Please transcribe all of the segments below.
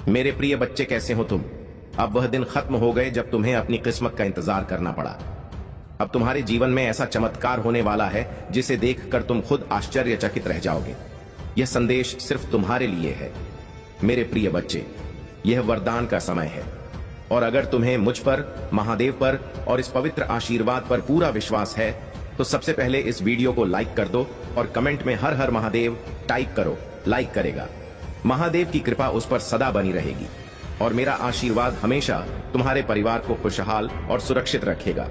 मेरे प्रिय बच्चे, कैसे हो तुम? अब वह दिन खत्म हो गए जब तुम्हें अपनी किस्मत का इंतजार करना पड़ा। अब तुम्हारे जीवन में ऐसा चमत्कार होने वाला है जिसे देखकर तुम खुद आश्चर्यचकित रह जाओगे। यह संदेश सिर्फ तुम्हारे लिए है। मेरे प्रिय बच्चे, यह वरदान का समय है और अगर तुम्हें मुझ पर, महादेव पर और इस पवित्र आशीर्वाद पर पूरा विश्वास है तो सबसे पहले इस वीडियो को लाइक कर दो और कमेंट में हर हर महादेव टाइप करो। लाइक करेगा, महादेव की कृपा उस पर सदा बनी रहेगी और मेरा आशीर्वाद हमेशा तुम्हारे परिवार को खुशहाल और सुरक्षित रखेगा।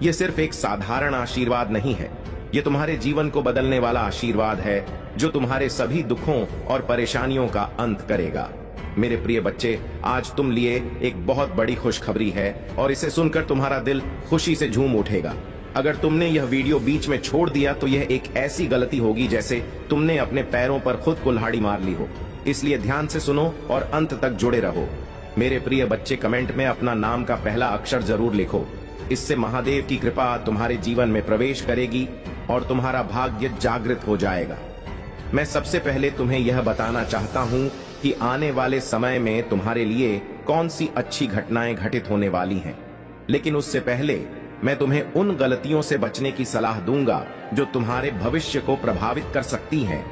यह सिर्फ एक साधारण आशीर्वाद नहीं है, यह तुम्हारे जीवन को बदलने वाला आशीर्वाद है जो तुम्हारे सभी दुखों और परेशानियों का अंत करेगा। मेरे प्रिय बच्चे, आज तुम लिए एक बहुत बड़ी खुशखबरी है और इसे सुनकर तुम्हारा दिल खुशी से झूम उठेगा। अगर तुमने यह वीडियो बीच में छोड़ दिया तो यह एक ऐसी गलती होगी जैसे तुमने अपने पैरों पर खुद कुल्हाड़ी मार ली हो। इसलिए ध्यान से सुनो और अंत तक जुड़े रहो। मेरे प्रिय बच्चे, कमेंट में अपना नाम का पहला अक्षर जरूर लिखो। इससे महादेव की कृपा तुम्हारे जीवन में प्रवेश करेगी और तुम्हारा भाग्य जागृत हो जाएगा। मैं सबसे पहले तुम्हें यह बताना चाहता हूँ कि आने वाले समय में तुम्हारे लिए कौन सी अच्छी घटनाएं घटित होने वाली हैं। लेकिन उससे पहले मैं तुम्हें उन गलतियों से बचने की सलाह दूंगा जो तुम्हारे भविष्य को प्रभावित कर सकती हैं।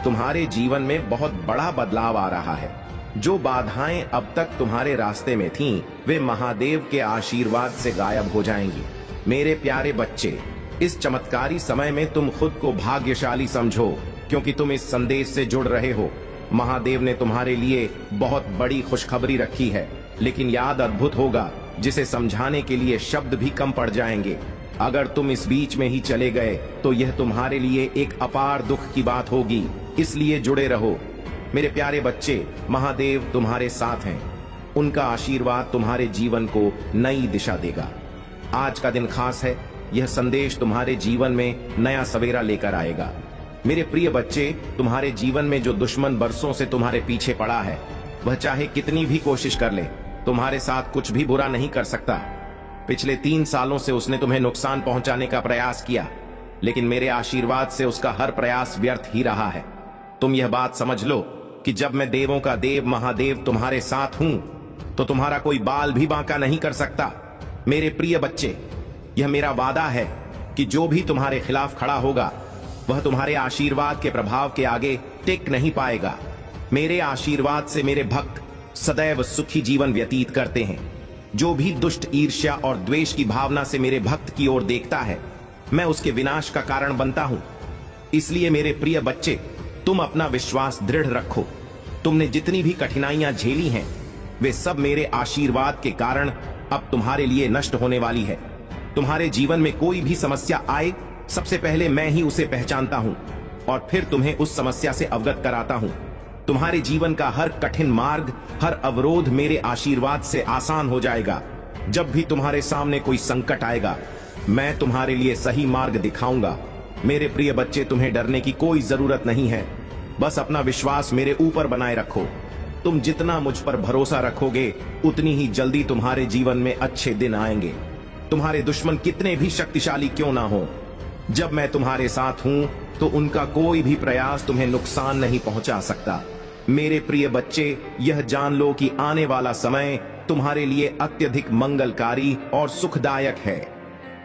तुम्हारे जीवन में बहुत बड़ा बदलाव आ रहा है। जो बाधाएं अब तक तुम्हारे रास्ते में थीं, वे महादेव के आशीर्वाद से गायब हो जाएंगी। मेरे प्यारे बच्चे, इस चमत्कारी समय में तुम खुद को भाग्यशाली समझो क्योंकि तुम इस संदेश से जुड़ रहे हो। महादेव ने तुम्हारे लिए बहुत बड़ी खुशखबरी रखी है, लेकिन याद अद्भुत होगा जिसे समझाने के लिए शब्द भी कम पड़ जाएंगे। अगर तुम इस बीच में ही चले गए तो यह तुम्हारे लिए एक अपार दुख की बात होगी, इसलिए जुड़े रहो। मेरे प्यारे बच्चे, महादेव तुम्हारे साथ हैं। उनका आशीर्वाद तुम्हारे जीवन को नई दिशा देगा। आज का दिन खास है। यह संदेश तुम्हारे जीवन में नया सवेरा लेकर आएगा। मेरे प्रिय बच्चे, तुम्हारे जीवन में जो दुश्मन बरसों से तुम्हारे पीछे पड़ा है, वह चाहे कितनी भी कोशिश कर ले, तुम्हारे साथ कुछ भी बुरा नहीं कर सकता। पिछले 3 सालों से उसने तुम्हें नुकसान पहुंचाने का प्रयास किया, लेकिन मेरे आशीर्वाद से उसका हर प्रयास व्यर्थ ही रहा है। तुम यह बात समझ लो कि जब मैं देवों का देव महादेव तुम्हारे साथ हूं तो तुम्हारा कोई बाल भी बांका नहीं कर सकता। मेरे प्रिय बच्चे, यह मेरा वादा है कि जो भी तुम्हारे खिलाफ खड़ा होगा वह तुम्हारे आशीर्वाद के प्रभाव के आगे टिक नहीं पाएगा। मेरे आशीर्वाद से मेरे भक्त सदैव सुखी जीवन व्यतीत करते हैं। जो भी दुष्ट ईर्ष्या और द्वेष की भावना से मेरे भक्त की ओर देखता है, मैं उसके विनाश का कारण बनता हूं। इसलिए मेरे प्रिय बच्चे, तुम अपना विश्वास दृढ़ रखो। तुमने जितनी भी कठिनाइयां झेली हैं, वे सब मेरे आशीर्वाद के कारण अब तुम्हारे लिए नष्ट होने वाली है। तुम्हारे जीवन में कोई भी समस्या आए, सबसे पहले मैं ही उसे पहचानता हूं और फिर तुम्हें उस समस्या से अवगत कराता हूं। तुम्हारे जीवन का हर कठिन मार्ग, हर अवरोध मेरे आशीर्वाद से आसान हो जाएगा। जब भी तुम्हारे सामने कोई संकट आएगा, मैं तुम्हारे लिए सही मार्ग दिखाऊंगा। मेरे प्रिय बच्चे, तुम्हें डरने की कोई जरूरत नहीं है। बस अपना विश्वास मेरे ऊपर बनाए रखो। तुम जितना मुझ पर भरोसा रखोगे, उतनी ही जल्दी तुम्हारे जीवन में अच्छे दिन आएंगे। तुम्हारे दुश्मन कितने भी शक्तिशाली क्यों ना हो, जब मैं तुम्हारे साथ हूं तो उनका कोई भी प्रयास तुम्हें नुकसान नहीं पहुंचा सकता। मेरे प्रिय बच्चे, यह जान लो कि आने वाला समय तुम्हारे लिए अत्यधिक मंगलकारी और सुखदायक है।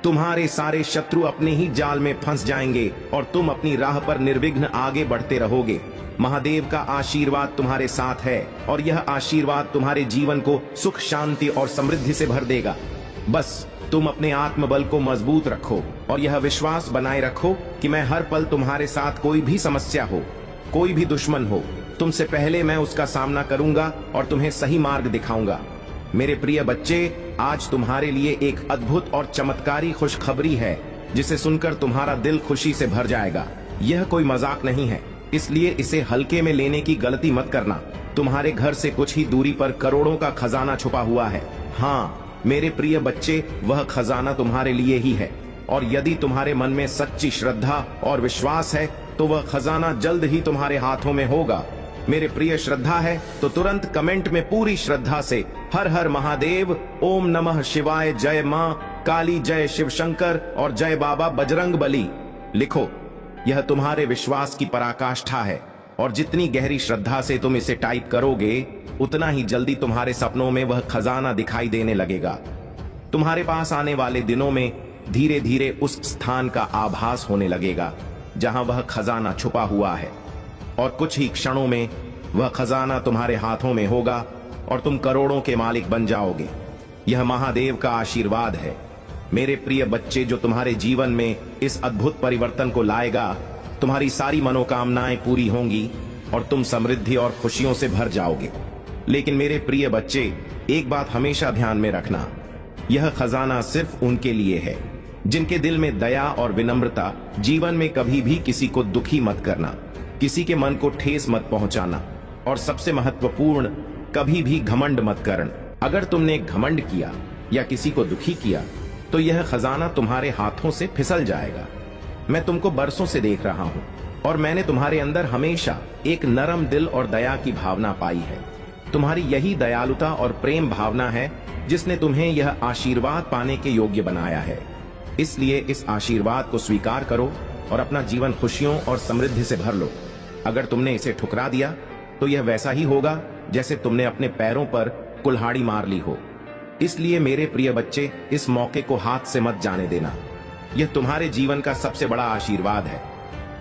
तुम्हारे सारे शत्रु अपने ही जाल में फंस जाएंगे और तुम अपनी राह पर निर्विघ्न आगे बढ़ते रहोगे। महादेव का आशीर्वाद तुम्हारे साथ है और यह आशीर्वाद तुम्हारे जीवन को सुख, शांति और समृद्धि से भर देगा। बस तुम अपने आत्मबल को मजबूत रखो और यह विश्वास बनाए रखो कि मैं हर पल तुम्हारे साथ। कोई भी समस्या हो, कोई भी दुश्मन हो, तुमसे पहले मैं उसका सामना करूंगा और तुम्हें सही मार्ग दिखाऊंगा। मेरे प्रिय बच्चे, आज तुम्हारे लिए एक अद्भुत और चमत्कारी खुशखबरी है जिसे सुनकर तुम्हारा दिल खुशी से भर जाएगा। यह कोई मजाक नहीं है, इसलिए इसे हल्के में लेने की गलती मत करना। तुम्हारे घर से कुछ ही दूरी पर करोड़ों का खजाना छुपा हुआ है। हाँ मेरे प्रिय बच्चे, वह खजाना तुम्हारे लिए ही है और यदि तुम्हारे मन में सच्ची श्रद्धा और विश्वास है तो वह खजाना जल्द ही तुम्हारे हाथों में होगा। मेरे प्रिय, श्रद्धा है तो तुरंत कमेंट में पूरी श्रद्धा से हर हर महादेव, ओम नमः शिवाय, जय मां काली, जय शिव शंकर और जय बाबा बजरंग बली लिखो। यह तुम्हारे विश्वास की पराकाष्ठा है। और जितनी गहरी श्रद्धा से तुम इसे टाइप करोगे, उतना ही जल्दी तुम्हारे सपनों में वह खजाना दिखाई देने लगेगा। तुम्हारे पास आने वाले दिनों में धीरे धीरे उस स्थान का आभास होने लगेगा जहां वह खजाना छुपा हुआ है, और कुछ ही क्षणों में वह खजाना तुम्हारे हाथों में होगा और तुम करोड़ों के मालिक बन जाओगे। यह महादेव का आशीर्वाद है मेरे प्रिय बच्चे, जो तुम्हारे जीवन में इस अद्भुत परिवर्तन को लाएगा। तुम्हारी सारी मनोकामनाएं पूरी होंगी और तुम समृद्धि और खुशियों से भर जाओगे। लेकिन मेरे प्रिय बच्चे, एक बात हमेशा ध्यान में रखना, यह खजाना सिर्फ उनके लिए है जिनके दिल में दया और विनम्रता। जीवन में कभी भी किसी को दुखी मत करना, किसी के मन को ठेस मत पहुंचाना, और सबसे महत्वपूर्ण, कभी भी घमंड मत करना। अगर तुमने घमंड किया या किसी को दुखी किया तो यह खजाना तुम्हारे हाथों से फिसल जाएगा। मैं तुमको बरसों से देख रहा हूं और मैंने तुम्हारे अंदर हमेशा एक नरम दिल और दया की भावना पाई है। तुम्हारी यही दयालुता और प्रेम भावना है जिसने तुम्हें यह आशीर्वाद पाने के योग्य बनाया है। इसलिए इस आशीर्वाद को स्वीकार करो और अपना जीवन खुशियों और समृद्धि से भर लो। अगर तुमने इसे ठुकरा दिया तो यह वैसा ही होगा जैसे तुमने अपने पैरों पर कुल्हाड़ी मार ली हो। इसलिए मेरे प्रिय बच्चे, इस मौके को हाथ से मत जाने देना। यह तुम्हारे जीवन का सबसे बड़ा आशीर्वाद है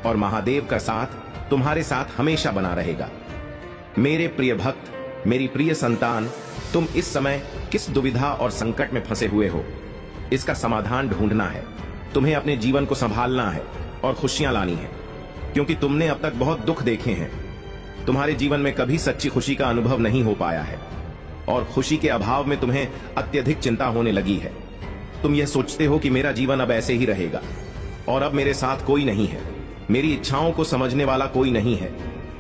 और महादेव का साथ तुम्हारे साथ हमेशा बना रहेगा। मेरे प्रिय भक्त, मेरी प्रिय संतान, तुम इस समय किस दुविधा और संकट में फंसे हुए हो, इसका समाधान ढूंढना है। तुम्हें अपने जीवन को संभालना है और खुशियां लानी है, क्योंकि तुमने अब तक बहुत दुख देखे हैं। तुम्हारे जीवन में कभी सच्ची खुशी का अनुभव नहीं हो पाया है और खुशी के अभाव में तुम्हें अत्यधिक चिंता होने लगी है। तुम यह सोचते हो कि मेरा जीवन अब ऐसे ही रहेगा और अब मेरे साथ कोई नहीं है, मेरी इच्छाओं को समझने वाला कोई नहीं है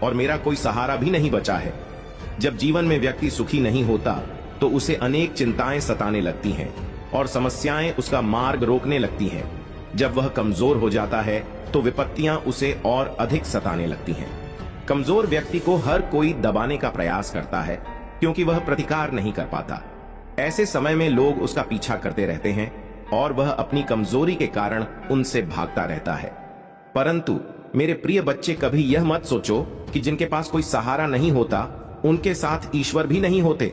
और मेरा कोई सहारा भी नहीं बचा है। जब जीवन में व्यक्ति सुखी नहीं होता तो उसे अनेक चिंताएं सताने लगती हैं और समस्याएं उसका मार्ग रोकने लगती हैं। जब वह कमजोर हो जाता है तो विपत्तियां उसे और अधिक सताने लगती हैं। कमजोर व्यक्ति को हर कोई दबाने का प्रयास करता है क्योंकि वह प्रतिकार नहीं कर पाता। ऐसे समय में लोग उसका पीछा करते रहते हैं और वह अपनी कमजोरी के कारण उनसे भागता रहता है। परंतु मेरे प्रिय बच्चे, कभी यह मत सोचो कि जिनके पास कोई सहारा नहीं होता उनके साथ ईश्वर भी नहीं होते।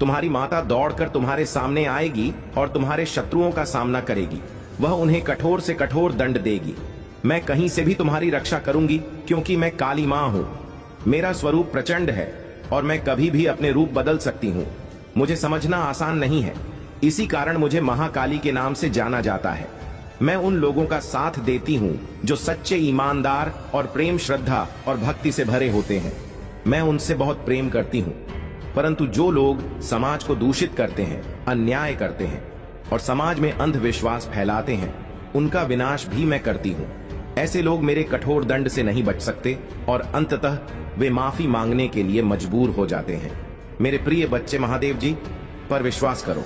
तुम्हारी माता दौड़कर तुम्हारे सामने आएगी और तुम्हारे शत्रुओं का सामना करेगी। वह उन्हें कठोर से कठोर दंड देगी। मैं कहीं से भी तुम्हारी रक्षा करूंगी क्योंकि मैं काली मां हूं। मेरा स्वरूप प्रचंड है और मैं कभी भी अपने रूप बदल सकती हूँ। मुझे समझना आसान नहीं है, इसी कारण मुझे महाकाली के नाम से जाना जाता है। मैं उन लोगों का साथ देती हूँ जो सच्चे, ईमानदार और प्रेम, श्रद्धा और भक्ति से भरे होते हैं। मैं उनसे बहुत प्रेम करती हूँ। परंतु जो लोग समाज को दूषित करते हैं, अन्याय करते हैं और समाज में अंधविश्वास फैलाते हैं, उनका विनाश भी मैं करती हूँ। ऐसे लोग मेरे कठोर दंड से नहीं बच सकते और अंततः वे माफी मांगने के लिए मजबूर हो जाते हैं। मेरे प्रिय बच्चे, महादेव जी पर विश्वास करो।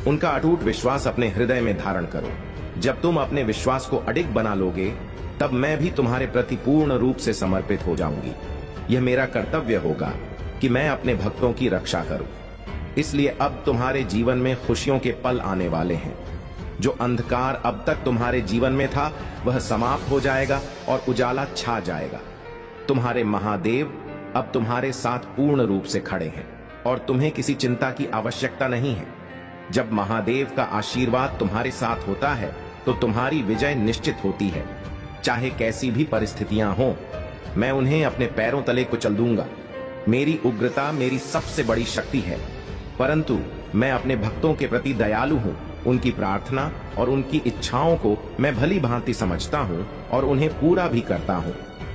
उनका अटूट विश्वास अपने हृदय में धारण करो। जब तुम अपने विश्वास को अडिग बना लोगे, तब मैं भी तुम्हारे प्रति पूर्ण रूप से समर्पित हो जाऊंगी। यह मेरा कर्तव्य होगा कि मैं अपने भक्तों की रक्षा करूं। इसलिए अब तुम्हारे जीवन में खुशियों के पल आने वाले हैं। जो अंधकार अब तक तुम्हारे जीवन में था, वह समाप्त हो जाएगा और उजाला छा जाएगा। तुम्हारे महादेव अब तुम्हारे साथ पूर्ण रूप से खड़े हैं और तुम्हें किसी चिंता की आवश्यकता नहीं है। जब महादेव का आशीर्वाद तुम्हारे साथ होता है तो तुम्हारी विजय निश्चित होती है। चाहे कैसी भी परिस्थितियां हों, मैं उन्हें अपने पैरों तले कुचल दूंगा। मेरी उग्रता मेरी सबसे बड़ी शक्ति है, परंतु मैं अपने भक्तों के प्रति दयालु हूं। उनकी प्रार्थना और उनकी इच्छाओं को मैं भली भांति समझता हूं और उन्हें पूरा भी करता हूं।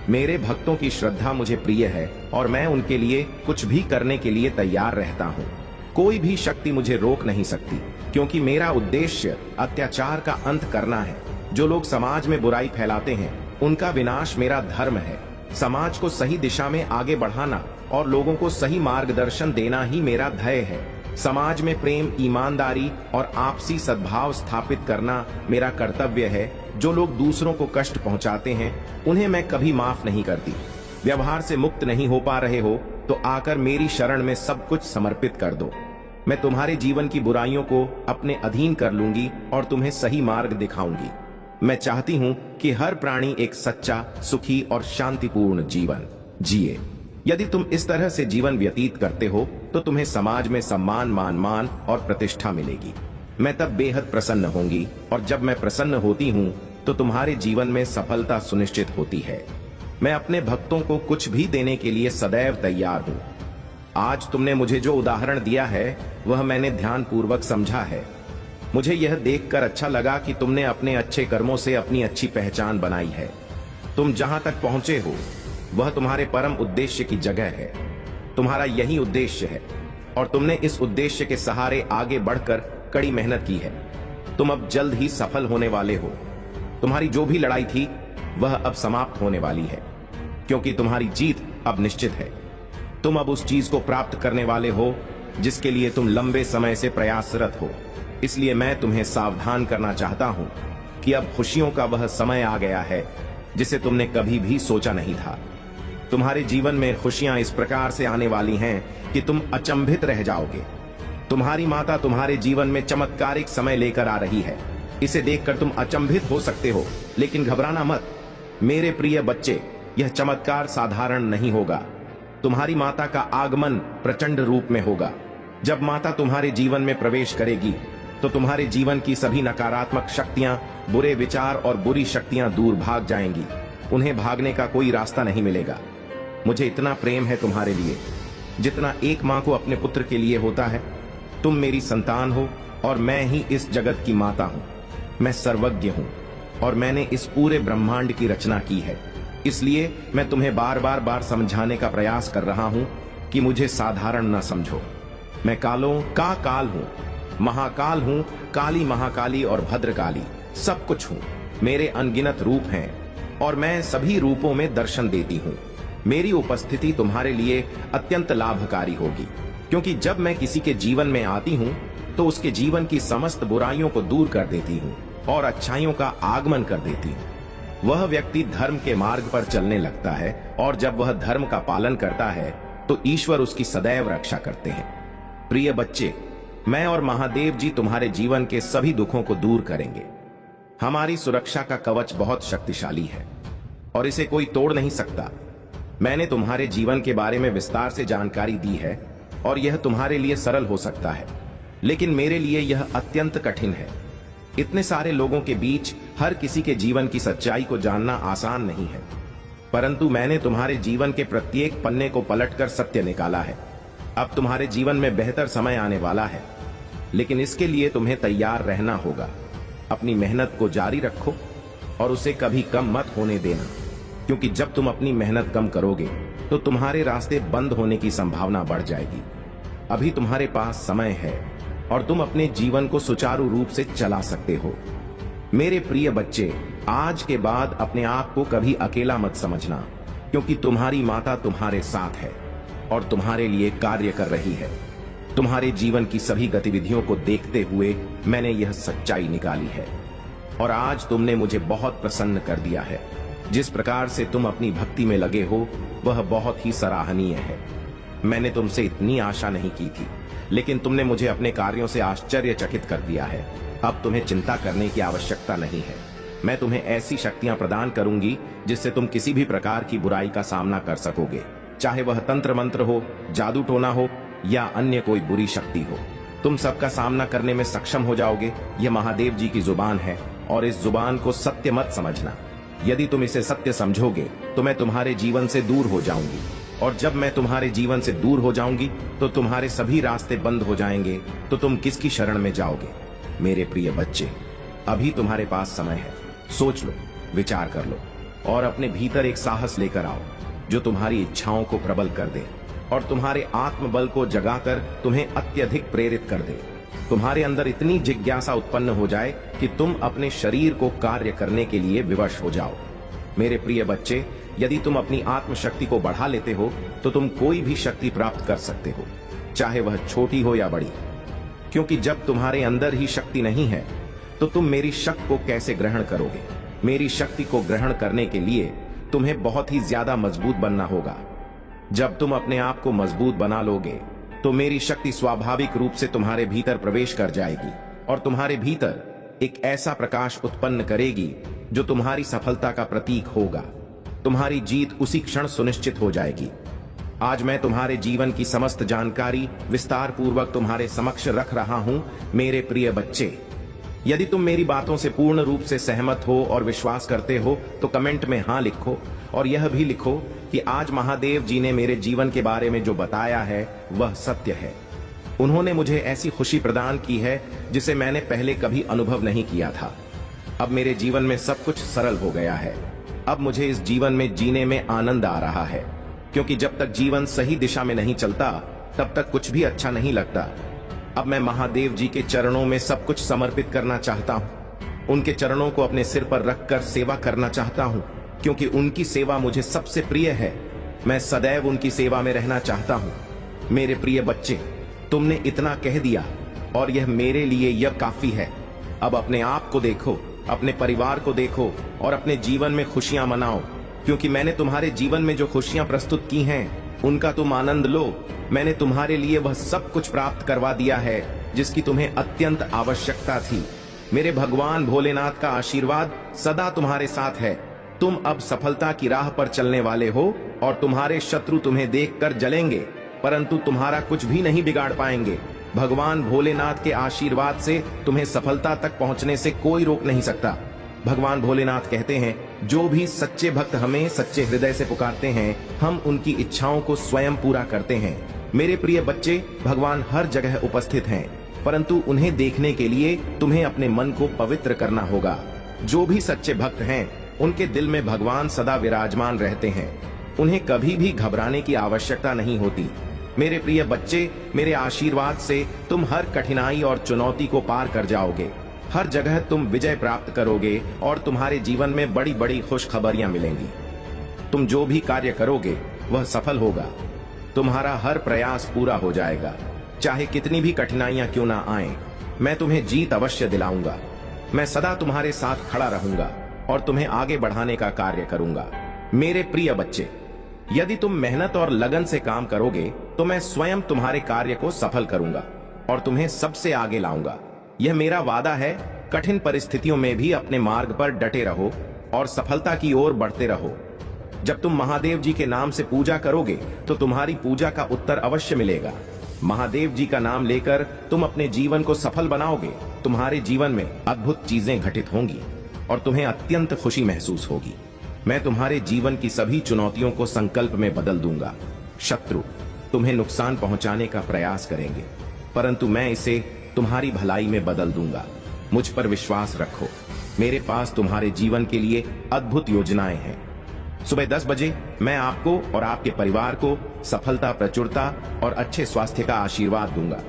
मेरे भक्तों की श्रद्धा मुझे प्रिय है और मैं उनके लिए कुछ भी करने के लिए तैयार रहता हूं। कोई भी शक्ति मुझे रोक नहीं सकती, क्योंकि मेरा उद्देश्य अत्याचार का अंत करना है। जो लोग समाज में बुराई फैलाते हैं, उनका विनाश मेरा धर्म है। समाज को सही दिशा में आगे बढ़ाना और लोगों को सही मार्गदर्शन देना ही मेरा ध्येय है। समाज में प्रेम, ईमानदारी और आपसी सद्भाव स्थापित करना मेरा कर्तव्य है। जो लोग दूसरों को कष्ट पहुंचाते हैं, उन्हें मैं कभी माफ नहीं करती। व्यवहार से मुक्त नहीं हो पा रहे हो तो आकर मेरी शरण में सब कुछ समर्पित कर दो। मैं तुम्हारे जीवन की बुराइयों को अपने अधीन कर लूंगी और तुम्हें सही मार्ग दिखाऊंगी। मैं चाहती हूं कि हर प्राणी एक सच्चा, सुखी और शांतिपूर्ण जीवन जिए। यदि तुम इस तरह से जीवन व्यतीत करते हो तो तुम्हें समाज में सम्मान, मान और प्रतिष्ठा मिलेगी। मैं तब बेहद प्रसन्न होंगी, और जब मैं प्रसन्न होती हूँ तो तुम्हारे जीवन में सफलता सुनिश्चित होती है। मैं अपने भक्तों को कुछ भी देने के लिए सदैव तैयार हूँ। आज तुमने मुझे जो उदाहरण दिया है वह मैंने ध्यानपूर्वक समझा है। मुझे यह देखकर अच्छा लगा कि तुमने अपने अच्छे कर्मों से अपनी अच्छी पहचान बनाई है। तुम जहां तक पहुंचे हो वह तुम्हारे परम उद्देश्य की जगह है। तुम्हारा यही उद्देश्य है और तुमने इस उद्देश्य के सहारे आगे बढ़कर कड़ी मेहनत की है। तुम अब जल्द ही सफल होने वाले हो। तुम्हारी जो भी लड़ाई थी वह अब समाप्त होने वाली है, क्योंकि तुम्हारी जीत अब निश्चित है। तुम अब उस चीज को प्राप्त करने वाले हो जिसके लिए तुम लंबे समय से प्रयासरत हो। इसलिए मैं तुम्हें सावधान करना चाहता हूं कि अब खुशियों का वह समय आ गया है जिसे तुमने कभी भी सोचा नहीं था। तुम्हारे जीवन में खुशियां इस प्रकार से आने वाली हैं कि तुम अचंभित रह जाओगे। तुम्हारी माता तुम्हारे जीवन में चमत्कारिक समय लेकर आ रही है। इसे देखकर तुम अचंभित हो सकते हो, लेकिन घबराना मत मेरे प्रिय बच्चे। यह चमत्कार साधारण नहीं होगा। तुम्हारी माता का आगमन प्रचंड रूप में होगा। जब माता तुम्हारे जीवन में प्रवेश करेगी तो तुम्हारे जीवन की सभी नकारात्मक शक्तियां, बुरे विचार और बुरी शक्तियां दूर भाग जाएंगी। उन्हें भागने का कोई रास्ता नहीं मिलेगा। मुझे इतना प्रेम है तुम्हारे लिए जितना एक मां को अपने पुत्र के लिए होता है। तुम मेरी संतान हो और मैं ही इस जगत की माता हूं। मैं सर्वज्ञ हूं और मैंने इस पूरे ब्रह्मांड की रचना की है। इसलिए मैं तुम्हें बार बार समझाने का प्रयास कर रहा हूं कि मुझे साधारण न समझो। मैं कालों का काल हूं, महाकाल हूं, काली महाकाली और भद्रकाली सब कुछ हूं। मेरे अनगिनत रूप हैं और मैं सभी रूपों में दर्शन देती हूं। मेरी उपस्थिति तुम्हारे लिए अत्यंत लाभकारी होगी, क्योंकि जब मैं किसी के जीवन में आती हूं तो उसके जीवन की समस्त बुराइयों को दूर कर देती हूं और अच्छाइयों का आगमन कर देती हूं। वह व्यक्ति धर्म के मार्ग पर चलने लगता है और जब वह धर्म का पालन करता है तो ईश्वर उसकी सदैव रक्षा करते हैं। प्रिय बच्चे, मैं और महादेव जी तुम्हारे जीवन के सभी दुखों को दूर करेंगे। हमारी सुरक्षा का कवच बहुत शक्तिशाली है और इसे कोई तोड़ नहीं सकता। मैंने तुम्हारे जीवन के बारे में विस्तार से जानकारी दी है और यह तुम्हारे लिए सरल हो सकता है, लेकिन मेरे लिए यह अत्यंत कठिन है। इतने सारे लोगों के बीच हर किसी के जीवन की सच्चाई को जानना आसान नहीं है, परंतु मैंने तुम्हारे जीवन के प्रत्येक पन्ने को पलटकर सत्य निकाला है। अब तुम्हारे जीवन में बेहतर समय आने वाला है, लेकिन इसके लिए तुम्हें तैयार रहना होगा। अपनी मेहनत को जारी रखो और उसे कभी कम मत होने देना, क्योंकि जब तुम अपनी मेहनत कम करोगे तो तुम्हारे रास्ते बंद होने की संभावना बढ़ जाएगी। अभी तुम्हारे पास समय है और तुम अपने जीवन को सुचारू रूप से चला सकते हो। मेरे प्रिय बच्चे, आज के बाद अपने आप को कभी अकेला मत समझना, क्योंकि तुम्हारी माता तुम्हारे साथ है और तुम्हारे लिए कार्य कर रही है। तुम्हारे जीवन की सभी गतिविधियों को देखते हुए मैंने यह सच्चाई निकाली है और आज तुमने मुझे बहुत प्रसन्न कर दिया है। जिस प्रकार से तुम अपनी भक्ति में लगे हो वह बहुत ही सराहनीय है। मैंने तुमसे इतनी आशा नहीं की थी, लेकिन तुमने मुझे अपने कार्यों से आश्चर्यचकित कर दिया है। अब तुम्हें चिंता करने की आवश्यकता नहीं है। मैं तुम्हें ऐसी शक्तियां प्रदान करूंगी जिससे तुम किसी भी प्रकार की बुराई का सामना कर सकोगे, चाहे वह तंत्र मंत्र हो, जादू टोना हो या अन्य कोई बुरी शक्ति हो। तुम सबका सामना करने में सक्षम हो जाओगे। यह महादेव जी की जुबान है और इस जुबान को सत्य मत समझना। यदि तुम इसे सत्य समझोगे तो मैं तुम्हारे जीवन से दूर हो जाऊंगी, और जब मैं तुम्हारे जीवन से दूर हो जाऊंगी तो तुम्हारे सभी रास्ते बंद हो जाएंगे, तो तुम किसकी शरण में जाओगे? मेरे प्रिय बच्चे, अभी तुम्हारे पास समय है। सोच लो, विचार कर लो और अपने भीतर एक साहस लेकर आओ जो तुम्हारी इच्छाओं को प्रबल कर दे और तुम्हारे आत्मबल को जगाकर तुम्हें अत्यधिक प्रेरित कर दे। तुम्हारे अंदर इतनी जिज्ञासा उत्पन्न हो जाए कि तुम अपने शरीर को कार्य करने के लिए विवश हो जाओ। मेरे प्रिय बच्चे, यदि तुम अपनी आत्मशक्ति को बढ़ा लेते हो तो तुम कोई भी शक्ति प्राप्त कर सकते हो, चाहे वह छोटी हो या बड़ी। क्योंकि जब तुम्हारे अंदर ही शक्ति नहीं है तो तुम मेरी शक्ति को कैसे ग्रहण करोगे? मेरी शक्ति को ग्रहण करने के लिए तुम्हें बहुत ही ज्यादा मजबूत बनना होगा। जब तुम अपने आप को मजबूत बना लोगे तो मेरी शक्ति स्वाभाविक रूप से तुम्हारे भीतर प्रवेश कर जाएगी और तुम्हारे भीतर एक ऐसा प्रकाश उत्पन्न करेगी जो तुम्हारी सफलता का प्रतीक होगा। तुम्हारी जीत उसी क्षण सुनिश्चित हो जाएगी। आज मैं तुम्हारे जीवन की समस्त जानकारी विस्तार पूर्वक तुम्हारे समक्ष रख रहा हूं। मेरे प्रिय बच्चे, यदि तुम मेरी बातों से पूर्ण रूप से सहमत हो और विश्वास करते हो तो कमेंट में हाँ लिखो, और यह भी लिखो कि आज महादेव जी ने मेरे जीवन के बारे में जो बताया है वह सत्य है। उन्होंने मुझे ऐसी खुशी प्रदान की है जिसे मैंने पहले कभी अनुभव नहीं किया था। अब मेरे जीवन में सब कुछ सरल हो गया है। अब मुझे इस जीवन में जीने में आनंद आ रहा है, क्योंकि जब तक जीवन सही दिशा में नहीं चलता तब तक कुछ भी अच्छा नहीं लगता। अब मैं महादेव जी के चरणों में सब कुछ समर्पित करना चाहता हूँ। उनके चरणों को अपने सिर पर रखकर सेवा करना चाहता हूँ, क्योंकि उनकी सेवा मुझे सबसे प्रिय है। मैं सदैव उनकी सेवा में रहना चाहता हूँ। मेरे प्रिय बच्चे, तुमने इतना कह दिया और यह मेरे लिए यह काफी है। अब अपने आप को देखो, अपने परिवार को देखो और अपने जीवन में खुशियां मनाओ, क्योंकि मैंने तुम्हारे जीवन में जो खुशियां प्रस्तुत की हैं उनका तुम आनंद लो। मैंने तुम्हारे लिए वह सब कुछ प्राप्त करवा दिया है जिसकी तुम्हें अत्यंत आवश्यकता थी। मेरे भगवान भोलेनाथ का आशीर्वाद सदा तुम्हारे साथ है। तुम अब सफलता की राह पर चलने वाले हो और तुम्हारे शत्रु तुम्हें देखकर जलेंगे, परंतु तुम्हारा कुछ भी नहीं बिगाड़ पाएंगे। भगवान भोलेनाथ के आशीर्वाद से तुम्हें सफलता तक पहुंचने से कोई रोक नहीं सकता। भगवान भोलेनाथ कहते हैं, जो भी सच्चे भक्त हमें सच्चे हृदय से पुकारते हैं, हम उनकी इच्छाओं को स्वयं पूरा करते हैं। मेरे प्रिय बच्चे, भगवान हर जगह उपस्थित हैं, परंतु उन्हें देखने के लिए तुम्हें अपने मन को पवित्र करना होगा। जो भी सच्चे भक्त हैं उनके दिल में भगवान सदा विराजमान रहते हैं। उन्हें कभी भी घबराने की आवश्यकता नहीं होती। मेरे प्रिय बच्चे, मेरे आशीर्वाद से तुम हर कठिनाई और चुनौती को पार कर जाओगे। हर जगह तुम विजय प्राप्त करोगे और तुम्हारे जीवन में बड़ी बड़ी खुशखबरियां मिलेंगी। तुम जो भी कार्य करोगे वह सफल होगा। तुम्हारा हर प्रयास पूरा हो जाएगा, चाहे कितनी भी कठिनाइयां क्यों ना आएं। मैं तुम्हें जीत अवश्य दिलाऊंगा। मैं सदा तुम्हारे साथ खड़ा रहूंगा और तुम्हें आगे बढ़ाने का कार्य करूंगा। मेरे प्रिय बच्चे, यदि तुम मेहनत और लगन से काम करोगे तो मैं स्वयं तुम्हारे कार्य को सफल करूंगा और तुम्हें सबसे आगे लाऊंगा। यह मेरा वादा है। कठिन परिस्थितियों में भी अपने मार्ग पर डटे रहो और सफलता की ओर बढ़ते रहो। जब तुम महादेव जी के नाम से पूजा करोगे तो तुम्हारी पूजा का उत्तर अवश्य मिलेगा। महादेव जी का नाम लेकर तुम अपने जीवन को सफल बनाओगे। तुम्हारे जीवन में अद्भुत चीजें घटित होंगी और तुम्हें अत्यंत खुशी महसूस होगी। मैं तुम्हारे जीवन की सभी चुनौतियों को संकल्प में बदल दूंगा। शत्रु तुम्हें नुकसान पहुंचाने का प्रयास करेंगे, परंतु मैं इसे तुम्हारी भलाई में बदल दूंगा। मुझ पर विश्वास रखो। मेरे पास तुम्हारे जीवन के लिए अद्भुत योजनाएं हैं। सुबह 10 बजे मैं आपको और आपके परिवार को सफलता, प्रचुरता और अच्छे स्वास्थ्य का आशीर्वाद दूंगा।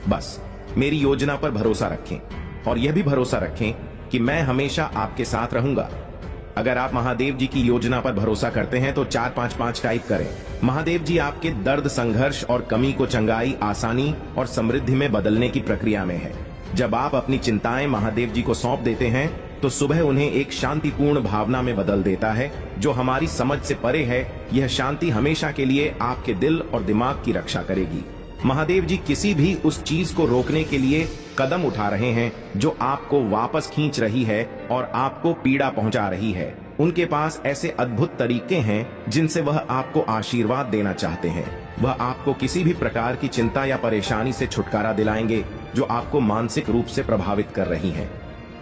बस मेरी योजना पर भरोसा रखें और यह भी भरोसा रखें कि मैं हमेशा आपके साथ रहूंगा। अगर आप महादेव जी की योजना पर भरोसा करते हैं तो 455 टाइप करें। महादेव जी आपके दर्द, संघर्ष और कमी को चंगाई, आसानी और समृद्धि में बदलने की प्रक्रिया में है। जब आप अपनी चिंताएं महादेव जी को सौंप देते हैं तो सुबह उन्हें एक शांतिपूर्ण भावना में बदल देता है जो हमारी समझ से परे है। यह शांति हमेशा के लिए आपके दिल और दिमाग की रक्षा करेगी। महादेव जी किसी भी उस चीज को रोकने के लिए कदम उठा रहे हैं जो आपको वापस खींच रही है और आपको पीड़ा पहुंचा रही है। उनके पास ऐसे अद्भुत तरीके हैं जिनसे वह आपको आशीर्वाद देना चाहते हैं। वह आपको किसी भी प्रकार की चिंता या परेशानी से छुटकारा दिलाएंगे जो आपको मानसिक रूप से प्रभावित कर रही है।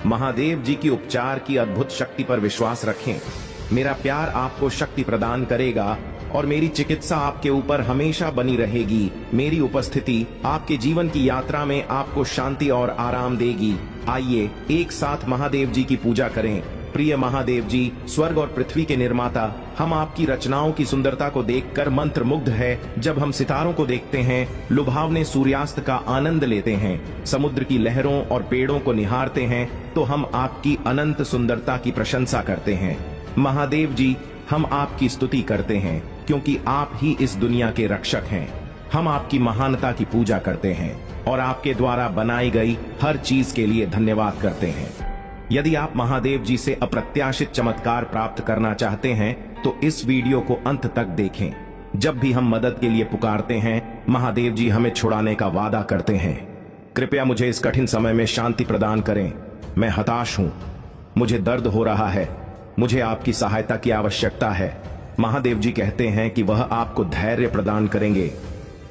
महादेव जी की उपचार की अद्भुत शक्ति पर विश्वास रखें। मेरा प्यार आपको शक्ति प्रदान करेगा और मेरी चिकित्सा आपके ऊपर हमेशा बनी रहेगी। मेरी उपस्थिति आपके जीवन की यात्रा में आपको शांति और आराम देगी। आइए एक साथ महादेव जी की पूजा करें। प्रिय महादेव जी, स्वर्ग और पृथ्वी के निर्माता, हम आपकी रचनाओं की सुंदरता को देखकर मंत्रमुग्ध है। जब हम सितारों को देखते हैं, लुभावने सूर्यास्त का आनंद लेते हैं, समुद्र की लहरों और पेड़ों को निहारते हैं, तो हम आपकी अनंत सुंदरता की प्रशंसा करते हैं। महादेव जी, हम आपकी स्तुति करते हैं क्योंकि आप ही इस दुनिया के रक्षक हैं। हम आपकी महानता की पूजा करते हैं और आपके द्वारा बनाई गई हर चीज के लिए धन्यवाद करते हैं। यदि आप महादेव जी से अप्रत्याशित चमत्कार प्राप्त करना चाहते हैं तो इस वीडियो को अंत तक देखें। जब भी हम मदद के लिए पुकारते हैं, महादेव जी हमें छुड़ाने का वादा करते हैं। कृपया मुझे इस कठिन समय में शांति प्रदान करें। मैं हताश हूं, मुझे दर्द हो रहा है, मुझे आपकी सहायता की आवश्यकता है। महादेव जी कहते हैं कि वह आपको धैर्य प्रदान करेंगे।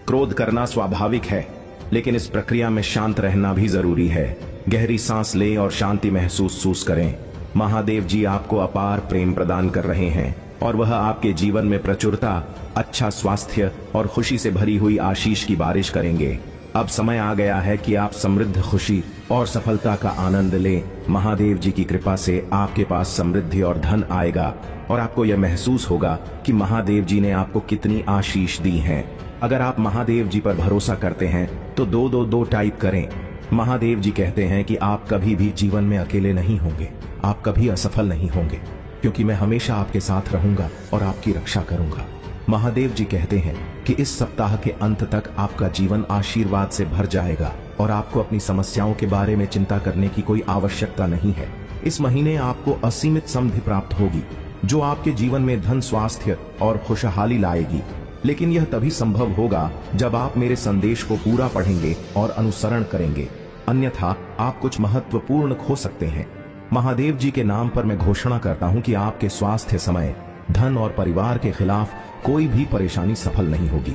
क्रोध करना स्वाभाविक है, लेकिन इस प्रक्रिया में शांत रहना भी जरूरी है। गहरी सांस लें और शांति महसूस करें। महादेव जी आपको अपार प्रेम प्रदान कर रहे हैं और वह आपके जीवन में प्रचुरता, अच्छा स्वास्थ्य और खुशी से भरी हुई आशीष की बारिश करेंगे। अब समय आ गया है कि आप समृद्ध, खुशी और सफलता का आनंद लें। महादेव जी की कृपा से आपके पास समृद्धि और धन आएगा और आपको यह महसूस होगा कि महादेव जी ने आपको कितनी आशीष दी है। अगर आप महादेव जी पर भरोसा करते हैं तो 222 टाइप करें। महादेव जी कहते हैं कि आप कभी भी जीवन में अकेले नहीं होंगे, आप कभी असफल नहीं होंगे, क्योंकि मैं हमेशा आपके साथ रहूंगा और आपकी रक्षा करूंगा। महादेव जी कहते हैं कि इस सप्ताह के अंत तक आपका जीवन आशीर्वाद से भर जाएगा और आपको अपनी समस्याओं के बारे में चिंता करने की कोई आवश्यकता नहीं है। इस महीने आपको असीमित समृद्धि प्राप्त होगी, जो आपके जीवन में धन, स्वास्थ्य और खुशहाली लाएगी। लेकिन यह तभी संभव होगा जब आप मेरे संदेश को पूरा पढ़ेंगे और अनुसरण करेंगे, अन्यथा आप कुछ महत्वपूर्ण खो सकते हैं। महादेव जी के नाम पर मैं घोषणा करता हूं कि आपके स्वास्थ्य, समय, धन और परिवार के खिलाफ कोई भी परेशानी सफल नहीं होगी।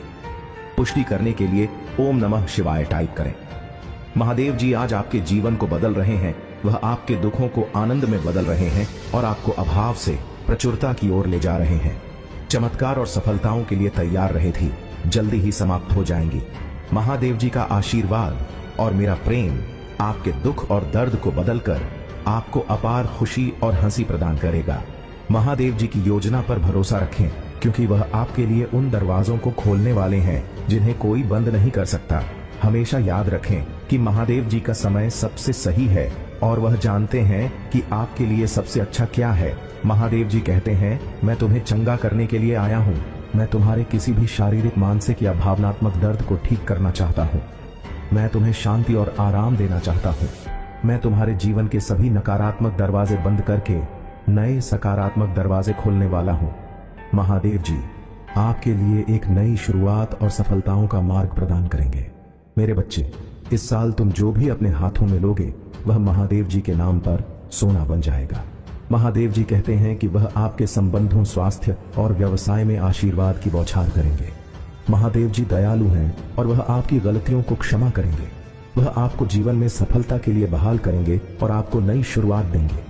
पुष्टि करने के लिए ओम नमः शिवाय टाइप करें। महादेव जी आज आपके जीवन को बदल रहे हैं। वह आपके दुखों को आनंद में बदल रहे हैं और आपको अभाव से प्रचुरता की ओर ले जा रहे हैं। चमत्कार और सफलताओं के लिए तैयार रहे थी, जल्दी ही समाप्त हो जाएंगी। महादेव जी का आशीर्वाद और मेरा प्रेम आपके दुख और दर्द को बदलकर आपको अपार खुशी और हंसी प्रदान करेगा। महादेव जी की योजना पर भरोसा रखें, क्योंकि वह आपके लिए उन दरवाजों को खोलने वाले हैं जिन्हें कोई बंद नहीं कर सकता। हमेशा याद रखें कि महादेव जी का समय सबसे सही है और वह जानते हैं कि आपके लिए सबसे अच्छा क्या है। महादेव जी कहते हैं, मैं तुम्हें चंगा करने के लिए आया हूँ। मैं तुम्हारे किसी भी शारीरिक, मानसिक या भावनात्मक दर्द को ठीक करना चाहता हूँ। मैं तुम्हें शांति और आराम देना चाहता हूँ। मैं तुम्हारे जीवन के सभी नकारात्मक दरवाजे बंद करके नए सकारात्मक दरवाजे खोलने वाला हूँ। महादेव जी आपके लिए एक नई शुरुआत और सफलताओं का मार्ग प्रदान करेंगे। मेरे बच्चे, इस साल तुम जो भी अपने हाथों में लोगे वह महादेव जी के नाम पर सोना बन जाएगा। महादेव जी कहते हैं कि वह आपके संबंधों, स्वास्थ्य और व्यवसाय में आशीर्वाद की बौछार करेंगे। महादेव जी दयालु हैं और वह आपकी गलतियों को क्षमा करेंगे। वह आपको जीवन में सफलता के लिए बहाल करेंगे और आपको नई शुरुआत देंगे।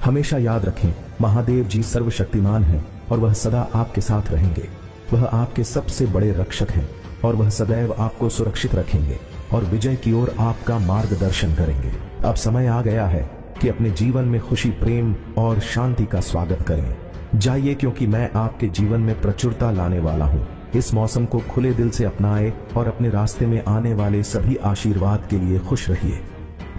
हमेशा याद रखें, महादेव जी सर्वशक्तिमान हैं और वह सदा आपके साथ रहेंगे। वह आपके सबसे बड़े रक्षक हैं और वह सदैव आपको सुरक्षित रखेंगे और विजय की ओर आपका मार्गदर्शन करेंगे। अब समय आ गया है कि अपने जीवन में खुशी, प्रेम और शांति का स्वागत करें। जाइए, क्योंकि मैं आपके जीवन में प्रचुरता लाने वाला हूँ। इस मौसम को खुले दिल से अपनाएं और अपने रास्ते में आने वाले सभी आशीर्वाद के लिए खुश रहिए।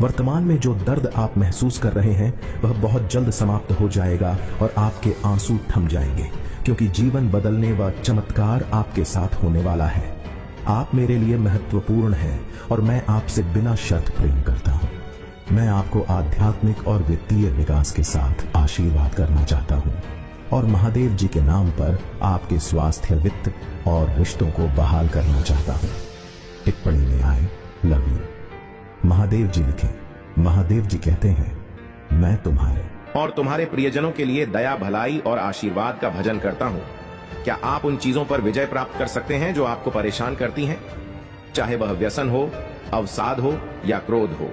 वर्तमान में जो दर्द आप महसूस कर रहे हैं वह बहुत जल्द समाप्त हो जाएगा और आपके आंसू थम जाएंगे, क्योंकि जीवन बदलने व चमत्कार आपके साथ होने वाला है। आप मेरे लिए महत्वपूर्ण हैं और मैं आपसे बिना शर्त प्रेम करता हूँ। मैं आपको आध्यात्मिक और वित्तीय विकास के साथ आशीर्वाद करना चाहता हूँ और महादेव जी के नाम पर आपके स्वास्थ्य, वित्त और रिश्तों को बहाल करना चाहता हूँ। टिप्पणी में आए लव यू। महादेव जी लिखें। महादेव जी कहते हैं, मैं तुम्हारे और तुम्हारे प्रियजनों के लिए दया, भलाई और आशीर्वाद का भजन करता हूँ। क्या आप उन चीजों पर विजय प्राप्त कर सकते हैं जो आपको परेशान करती हैं? चाहे वह व्यसन हो, अवसाद हो या क्रोध हो,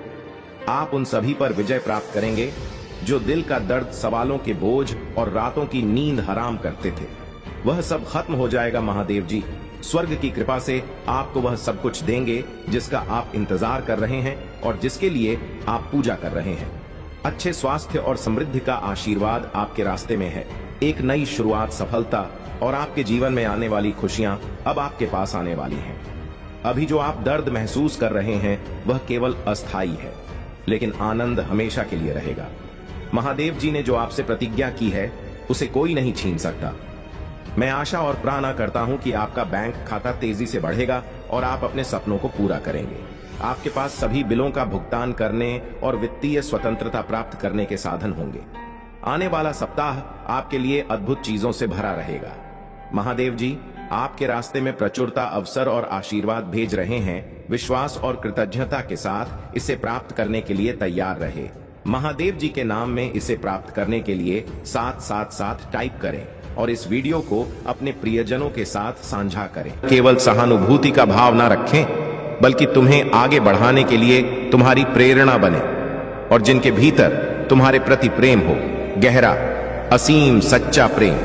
आप उन सभी पर विजय प्राप्त करेंगे जो दिल का दर्द, सवालों के बोझ और रातों की नींद हराम करते थे। वह सब खत्म हो जाएगा। महादेव जी स्वर्ग की कृपा से आपको वह सब कुछ देंगे जिसका आप इंतजार कर रहे हैं और जिसके लिए आप पूजा कर रहे हैं। अच्छे स्वास्थ्य और समृद्धि का आशीर्वाद आपके रास्ते में है। एक नई शुरुआत, सफलता और आपके जीवन में आने वाली खुशियां अब आपके पास आने वाली हैं। अभी जो आप दर्द महसूस कर रहे हैं वह केवल अस्थायी है, लेकिन आनंद हमेशा के लिए रहेगा। महादेव जी ने जो आपसे प्रतिज्ञा की है उसे कोई नहीं छीन सकता। मैं आशा और प्रार्थना करता हूं कि आपका बैंक खाता तेजी से बढ़ेगा और आप अपने सपनों को पूरा करेंगे। आपके पास सभी बिलों का भुगतान करने और वित्तीय स्वतंत्रता प्राप्त करने के साधन होंगे। आने वाला सप्ताह आपके लिए अद्भुत चीजों से भरा रहेगा। महादेव जी आपके रास्ते में प्रचुरता, अवसर और आशीर्वाद भेज रहे हैं। विश्वास और कृतज्ञता के साथ इसे प्राप्त करने के लिए तैयार रहे। महादेव जी के नाम में इसे प्राप्त करने के लिए 777 टाइप करें और इस वीडियो को अपने प्रियजनों के साथ साझा करें। केवल सहानुभूति का भाव ना रखें, बल्कि तुम्हें आगे बढ़ाने के लिए तुम्हारी प्रेरणा बने और जिनके भीतर तुम्हारे प्रति प्रेम हो, गहरा, असीम, सच्चा प्रेम।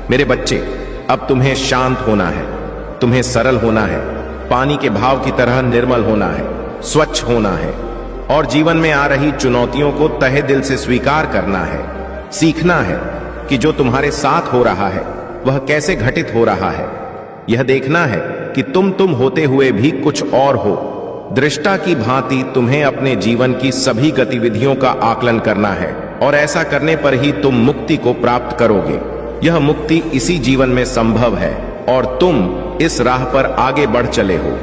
मेरे बच्चे, अब तुम्हें शांत होना है, तुम्हें सरल होना है, पानी के भाव की तरह निर्मल होना है, स्वच्छ होना है और जीवन में आ रही चुनौतियों को तहे दिल से स्वीकार करना है। सीखना है कि जो तुम्हारे साथ हो रहा है वह कैसे घटित हो रहा है। यह देखना है कि तुम होते हुए भी कुछ और हो। दृष्टा की भांति तुम्हें अपने जीवन की सभी गतिविधियों का आकलन करना है और ऐसा करने पर ही तुम मुक्ति को प्राप्त करोगे। यह मुक्ति इसी जीवन में संभव है और तुम इस राह पर आगे बढ़ चले हो।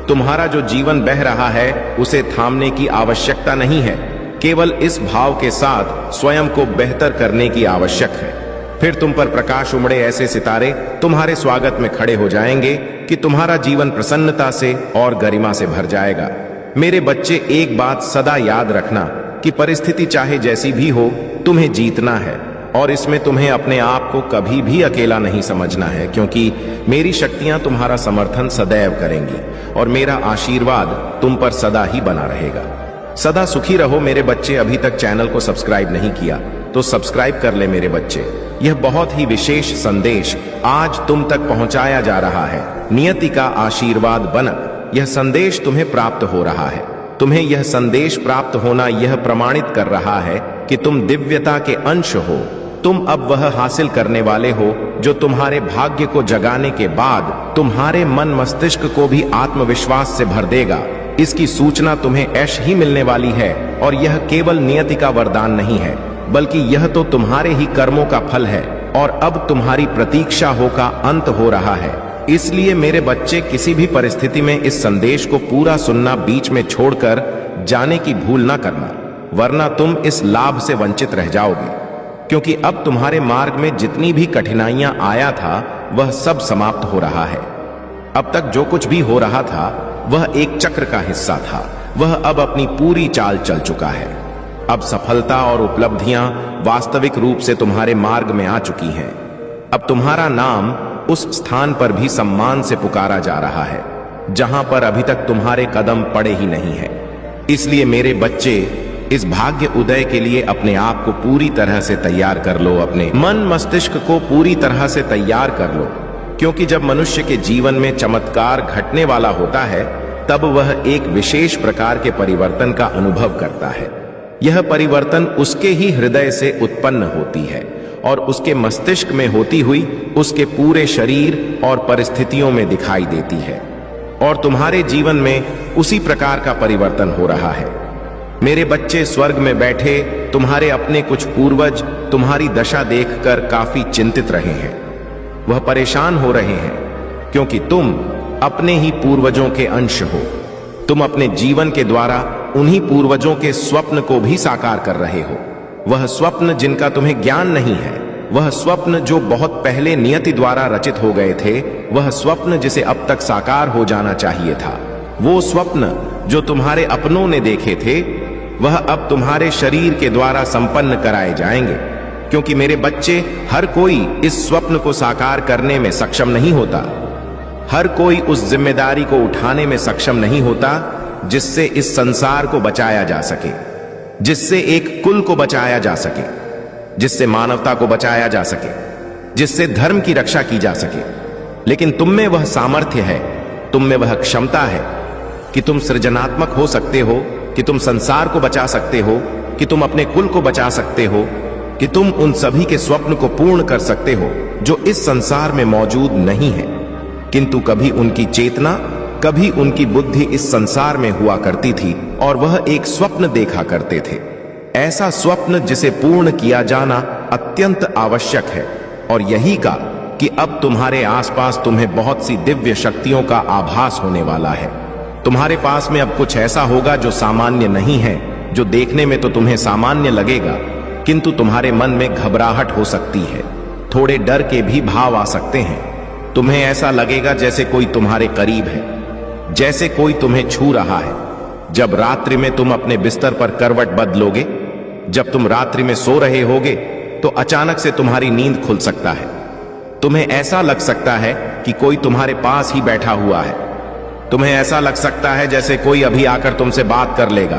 तुम्हारा जो जीवन बह रहा है उसे थामने की आवश्यकता नहीं है, केवल इस भाव के साथ स्वयं को बेहतर करने की आवश्यक है। फिर तुम पर प्रकाश उमड़े ऐसे सितारे तुम्हारे स्वागत में खड़े हो जाएंगे कि तुम्हारा जीवन प्रसन्नता से और गरिमा से भर जाएगा। मेरे बच्चे, एक बात सदा याद रखना कि परिस्थिति चाहे जैसी भी हो, तुम्हें जीतना है और इसमें तुम्हें अपने आप को कभी भी अकेला नहीं समझना है, क्योंकि मेरी शक्तियां तुम्हारा समर्थन सदैव करेंगी और मेरा आशीर्वाद तुम पर सदा ही बना रहेगा। सदा सुखी रहो मेरे बच्चे। अभी तक चैनल को सब्सक्राइब नहीं किया तो सब्सक्राइब कर ले मेरे बच्चे। यह बहुत ही विशेष संदेश आज तुम तक पहुंचाया जा रहा है। नियति का आशीर्वाद बनक यह संदेश तुम्हें प्राप्त हो रहा है। तुम्हें यह संदेश प्राप्त होना यह प्रमाणित कर रहा है कि तुम दिव्यता के अंश हो। तुम अब वह हासिल करने वाले हो जो तुम्हारे भाग्य को जगाने के बाद तुम्हारे मन मस्तिष्क को भी आत्मविश्वास से भर देगा। इसकी सूचना तुम्हें ऐश ही मिलने वाली है और यह केवल नियति का वरदान नहीं है, बल्कि यह तो तुम्हारे ही कर्मों का फल है और अब तुम्हारी प्रतीक्षा हो का अंत हो रहा है। इसलिए मेरे बच्चे, किसी भी परिस्थिति में इस संदेश को पूरा सुनना बीच में छोड़कर जाने की भूल ना करना, वरना तुम इस लाभ से वंचित रह जाओगे। क्योंकि अब तुम्हारे मार्ग में जितनी भी कठिनाइयां आया था वह सब समाप्त हो रहा है। अब तक जो कुछ भी हो रहा था वह एक चक्र का हिस्सा था, वह अब अपनी पूरी चाल चल चुका है। अब सफलता और उपलब्धियां वास्तविक रूप से तुम्हारे मार्ग में आ चुकी हैं। अब तुम्हारा नाम उस स्थान पर भी सम्मान से पुकारा जा रहा है जहां पर अभी तक तुम्हारे कदम पड़े ही नहीं है। इसलिए मेरे बच्चे, इस भाग्य उदय के लिए अपने आप को पूरी तरह से तैयार कर लो, अपने मन मस्तिष्क को पूरी तरह से तैयार कर लो, क्योंकि जब मनुष्य के जीवन में चमत्कार घटने वाला होता है तब वह एक विशेष प्रकार के परिवर्तन का अनुभव करता है। यह परिवर्तन उसके ही हृदय से उत्पन्न होती है और उसके मस्तिष्क में होती हुई उसके पूरे शरीर और परिस्थितियों में दिखाई देती है और तुम्हारे जीवन में उसी प्रकार का परिवर्तन हो रहा है। मेरे बच्चे, स्वर्ग में बैठे तुम्हारे अपने कुछ पूर्वज तुम्हारी दशा देखकर काफी चिंतित रहे हैं। वह परेशान हो रहे हैं क्योंकि तुम अपने ही पूर्वजों के अंश हो। तुम अपने जीवन के द्वारा उन्हीं पूर्वजों के स्वप्न को भी साकार कर रहे हो। वह स्वप्न जिनका तुम्हें ज्ञान नहीं है, वह स्वप्न जो बहुत पहले नियति द्वारा रचित हो गए थे, वह स्वप्न जिसे अब तक साकार हो जाना चाहिए था, वो स्वप्न जो तुम्हारे अपनों ने देखे थे, वह अब तुम्हारे शरीर के द्वारा संपन्न कराए जाएंगे। क्योंकि मेरे बच्चे, हर कोई इस स्वप्न को साकार करने में सक्षम नहीं होता। हर कोई उस जिम्मेदारी को उठाने में सक्षम नहीं होता जिससे इस संसार को बचाया जा सके, जिससे एक कुल को बचाया जा सके, जिससे मानवता को बचाया जा सके, जिससे धर्म की रक्षा की जा सके। लेकिन तुम में वह सामर्थ्य है, तुम में वह क्षमता है कि तुम सृजनात्मक हो सकते हो, कि तुम संसार को बचा सकते हो, कि तुम अपने कुल को बचा सकते हो, कि तुम उन सभी के स्वप्न को पूर्ण कर सकते हो जो इस संसार में मौजूद नहीं है, किंतु कभी उनकी चेतना, कभी उनकी बुद्धि इस संसार में हुआ करती थी और वह एक स्वप्न देखा करते थे। ऐसा स्वप्न जिसे पूर्ण किया जाना अत्यंत आवश्यक है और यही का कि अब तुम्हारे आसपास तुम्हें बहुत सी दिव्य शक्तियों का आभास होने वाला है। तुम्हारे पास में अब कुछ ऐसा होगा जो सामान्य नहीं है, जो देखने में तो तुम्हें सामान्य लगेगा किंतु तुम्हारे मन में घबराहट हो सकती है, थोड़े डर के भी भाव आ सकते हैं। तुम्हें ऐसा लगेगा जैसे कोई तुम्हारे करीब है, जैसे कोई तुम्हें छू रहा है। जब रात्रि में तुम अपने बिस्तर पर करवट बदलोगे, जब तुम रात्रि में सो रहे होगे तो अचानक से तुम्हारी नींद खुल सकता है। तुम्हें ऐसा लग सकता है कि कोई तुम्हारे पास ही बैठा हुआ है। तुम्हें ऐसा लग सकता है जैसे कोई अभी आकर तुमसे बात कर लेगा।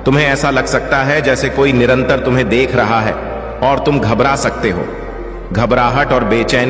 तुम्हें ऐसा लग सकता है जैसे कोई निरंतर तुम्हें देख रहा है और तुम घबरा सकते हो। घबराहट और बेचैनी